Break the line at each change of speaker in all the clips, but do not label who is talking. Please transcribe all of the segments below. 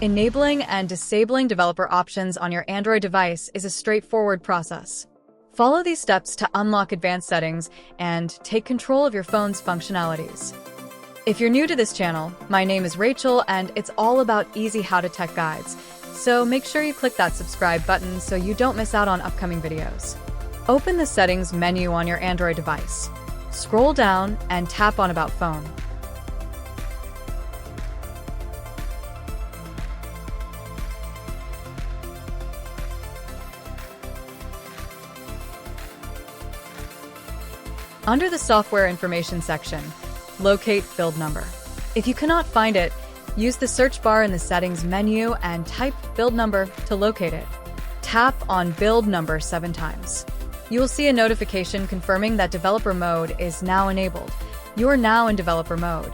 Enabling and disabling developer options on your Android device is a straightforward process. Follow these steps to unlock advanced settings and take control of your phone's functionalities. If you're new to this channel, my name is Rachel and it's all about easy how-to-tech guides, so make sure you click that subscribe button so you don't miss out on upcoming videos. Open the Settings menu on your Android device. Scroll down and tap on About Phone. Under the Software Information section, locate build number. If you cannot find it, use the search bar in the Settings menu and type build number to locate it. Tap on build number 7 times. You will see a notification confirming that developer mode is now enabled. You are now in developer mode.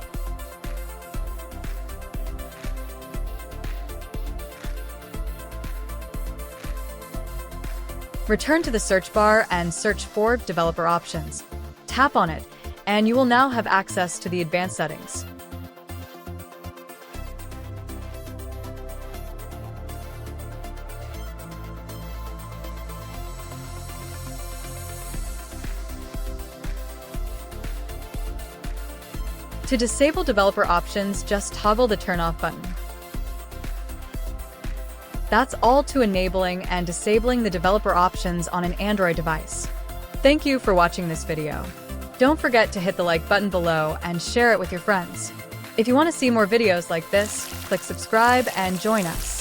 Return to the search bar and search for developer options. Tap on it, and you will now have access to the advanced settings. To disable developer options, just toggle the Turn Off button. That's all to enabling and disabling the developer options on an Android device. Thank you for watching this video. Don't forget to hit the like button below and share it with your friends. If you want to see more videos like this, click subscribe and join us.